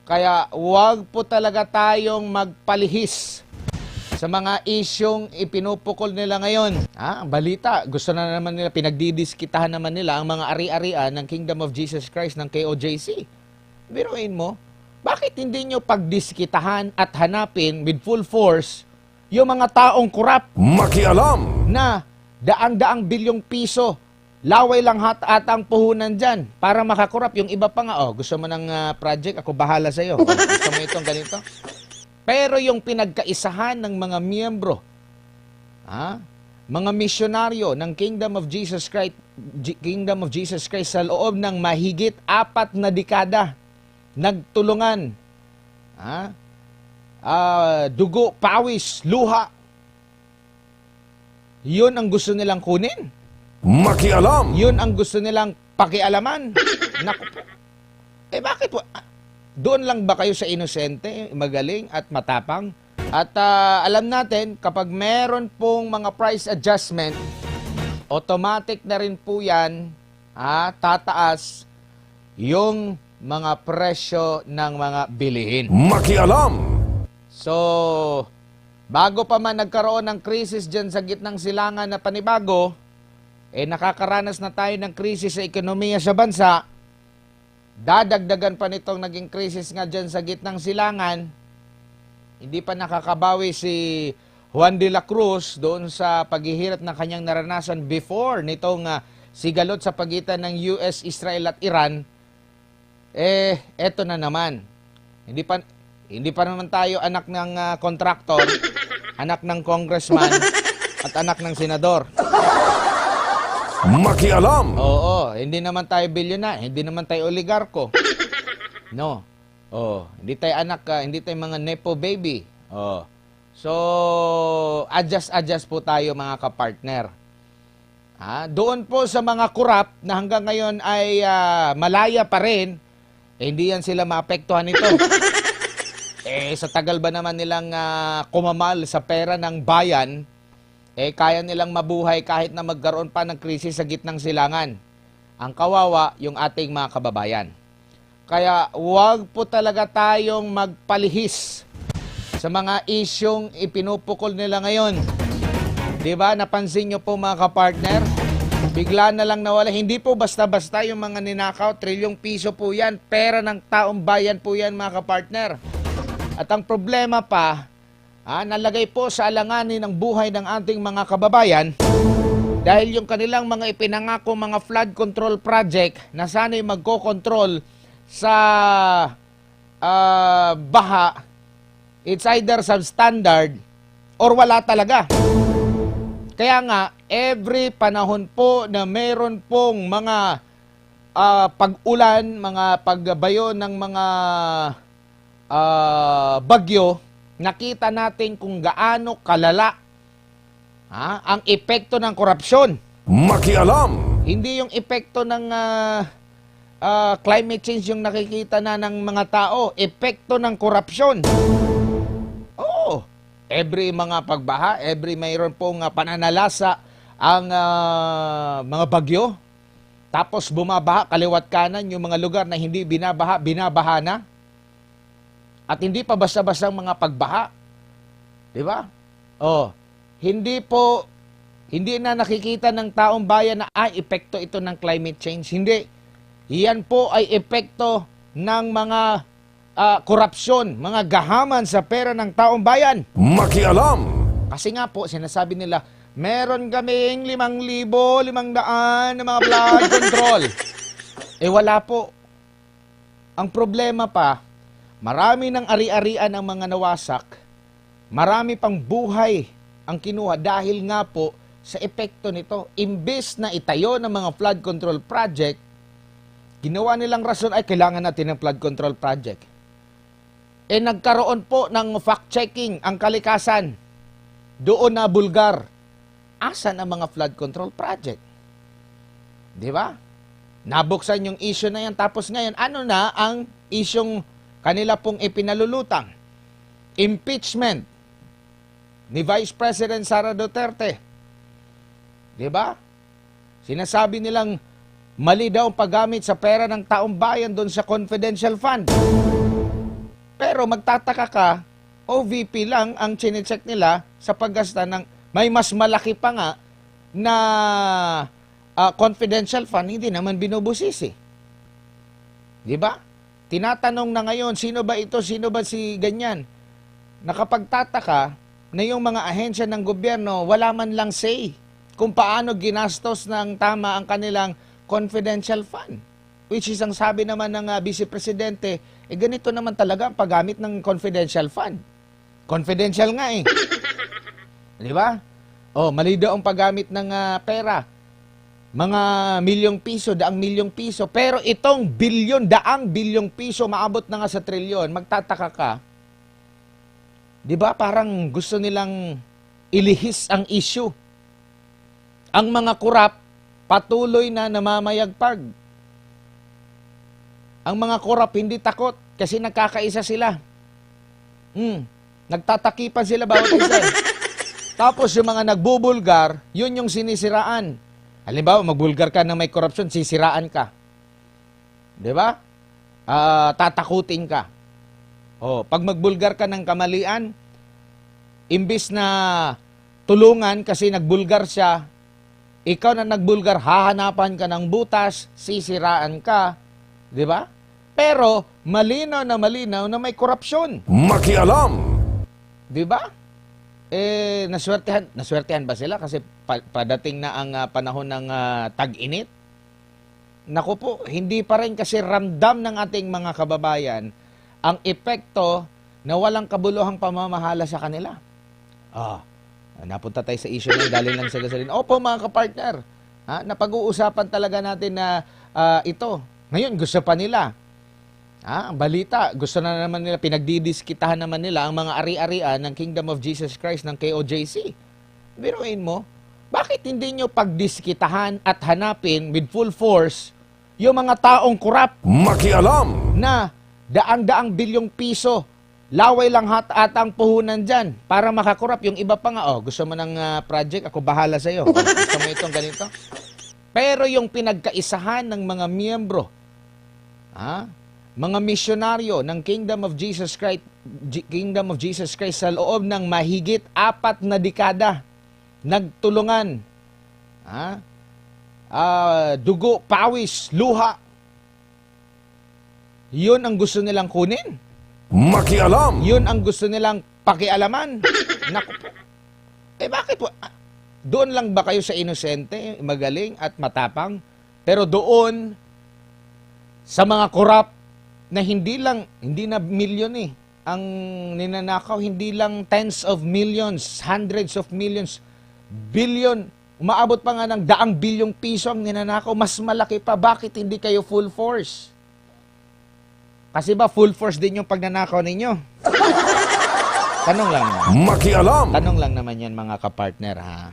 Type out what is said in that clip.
Kaya huwag po talaga tayong magpalihis sa mga isyong ipinupukol nila ngayon. Ang balita, gusto na naman nila, pinagdidiskitahan naman nila ang mga ari-arian ng Kingdom of Jesus Christ ng KOJC. Biruin mo, bakit hindi nyo pagdiskitahan at hanapin with full force yung mga taong kurap? Makialam! Na daang-daang bilyong piso, laway lang atang puhunan dyan para makakurap. Yung iba pa nga, gusto mo ng project, ako bahala sa'yo. Gusto mo itong ganito? Pero yung pinagkaisahan ng mga miyembro, mga misyonaryo ng Kingdom of Jesus Christ sa loob ng mahigit 4 na dekada, nagtulungan, dugo, pawis, luha, yun ang gusto nilang kunin. Makialam! Yun ang gusto nilang pakialaman. Naku po. Bakit? Doon lang ba kayo sa inosente, magaling at matapang? At alam natin, kapag meron pong mga price adjustment, automatic na rin po yan, tataas yung mga presyo ng mga bilihin. Makialam! So, bago pa man nagkaroon ng krisis dyan sa gitnang silangan na panibago, nakakaranas na tayo ng krisis sa ekonomiya sa bansa. Dadagdagan pa nitong naging krisis nga dyan sa gitnang silangan. Hindi pa nakakabawi si Juan de la Cruz doon sa paghihirap ng kanyang naranasan before nitong sigalot sa pagitan ng US, Israel at Iran. Eto na naman. Hindi pa naman tayo anak ng kontraktor, anak ng congressman, at anak ng senador. Makialam! Oo, hindi naman tayo bilyonar, hindi naman tayo oligarko. No. Hindi tayo anak, hindi tayo mga nepo baby. So, adjust po tayo mga kapartner. Doon po sa mga kurap na hanggang ngayon ay malaya pa rin, hindi yan sila maapektuhan nito. Sa tagal ba naman nilang kumamal sa pera ng bayan, kaya nilang mabuhay kahit na magkaroon pa ng krisis sa gitnang silangan. Ang kawawa, yung ating mga kababayan. Kaya huwag po talaga tayong magpalihis sa mga isyong ipinupukol nila ngayon. Diba? Napansin nyo po mga kapartner? Bigla na lang nawala. Hindi po basta-basta yung mga ninakaw. Trilyong piso po yan. Pera ng taong bayan po yan mga kapartner. At ang problema pa, nalagay po sa alanganin ng buhay ng ating mga kababayan dahil yung kanilang mga ipinangako mga flood control project na sana'y magko-control sa baha, it's either substandard or wala talaga. Kaya nga, every panahon po na meron pong mga pag-ulan, mga pagbayo ng mga bagyo, nakita natin kung gaano kalala ang epekto ng korupsyon. Makialam! Hindi yung epekto ng climate change yung nakikita na ng mga tao, epekto ng korupsyon. Oo, every mga pagbaha, every mayroon pong pananalasa ang mga bagyo, tapos bumabaha kaliwat kanan yung mga lugar na hindi binabaha, binabaha na. At hindi pa basta-basta mga pagbaha. Di ba? Hindi na nakikita ng taong bayan na epekto ito ng climate change. Hindi. Iyan po ay epekto ng mga korupsyon, mga gahaman sa pera ng taong bayan. Makialam! Kasi nga po, sinasabi nila, meron kaming 5,500 na mga flood control. Wala po. Ang problema pa, marami ng ari-arian ang mga nawasak, marami pang buhay ang kinuha dahil nga po sa epekto nito. Imbes na itayo ng mga flood control project, ginawa nilang rason ay kailangan natin ng flood control project. Nagkaroon po ng fact-checking ang kalikasan. Doon na bulgar. Asan ang mga flood control project? Di ba? Nabuksan yung issue na yan. Tapos ngayon, ano na ang isyong kanila pong ipinalulutang? Impeachment ni Vice President Sara Duterte. Di ba? Sinasabi nilang mali daw ang paggamit sa pera ng taong bayan doon sa confidential fund. Pero magtataka ka, OVP lang ang chinecheck nila sa paggasta ng may mas malaki pa nga na confidential fund, hindi naman binubusisi. Di ba? Tinatanong na ngayon, sino ba ito, sino ba si ganyan? Nakapagtataka na yung mga ahensya ng gobyerno, wala man lang say kung paano ginastos ng tama ang kanilang confidential fund. Which is ang sabi naman ng Vice Presidente, ganito naman talaga ang paggamit ng confidential fund. Confidential nga eh. Di ba? Mali daw ang paggamit ng pera. Mga milyong piso, daang milyong piso. Pero itong bilyon, daang bilyong piso, maabot na nga sa trilyon. Magtataka ka. Di ba? Parang gusto nilang ilihis ang issue. Ang mga kurap, patuloy na namamayagpag. Ang mga kurap hindi takot kasi nagkakaisa sila. Nagtatakipan sila bawat isa. Tapos yung mga nagbubulgar, yun yung sinisiraan. Halimbawa, magbulgar ka na may korupsyon, sisiraan ka. Di ba? Tatakutin ka. Pag magbulgar ka ng kamalian, imbis na tulungan kasi nagbulgar siya, ikaw na nagbulgar, hahanapan ka ng butas, sisiraan ka. Di ba? Pero, malinaw na may korupsyon. Makialam. Di ba? Naswertehan ba sila kasi padating na ang panahon ng tag-init? Naku po, hindi pa rin kasi ramdam ng ating mga kababayan ang epekto na walang kabuluhang pamamahala sa kanila. Napunta tayo sa issue na galing lang sa gasolina. Opo mga kapartner, napag-uusapan talaga natin na ito. Ngayon, gusto pa nila. Ang balita, gusto na naman nila, pinagdidiskitahan naman nila ang mga ari-arian ng Kingdom of Jesus Christ ng KOJC. Biruin mo, bakit hindi nyo pagdiskitahan at hanapin with full force yung mga taong kurap Makialam. na daang-daang bilyong piso, laway lang atang puhunan dyan para makakurap. Yung iba pa nga, gusto mo ng project, ako bahala sa'yo. Gusto mo itong ganito. Pero yung pinagkaisahan ng mga miyembro, mga misyonaryo ng Kingdom of Jesus Christ sa loob ng mahigit 4 na dekada, nagtulungan, dugo, pawis, luha. Yun ang gusto nilang kunin. Makialam. Yun ang gusto nilang pakialaman. Naku po. Bakit po? Doon lang ba kayo sa inosente, magaling at matapang? Pero doon, sa mga korap, na hindi na milyon ang ninanakaw, hindi lang tens of millions, hundreds of millions, billion, umaabot pa nga ng daang bilyong piso ang ninanakaw, mas malaki pa. Bakit hindi kayo full force? Kasi ba full force din yung pagnanakaw ninyo? Tanong lang naman. Makialam. Tanong lang naman yan mga kapartner ha.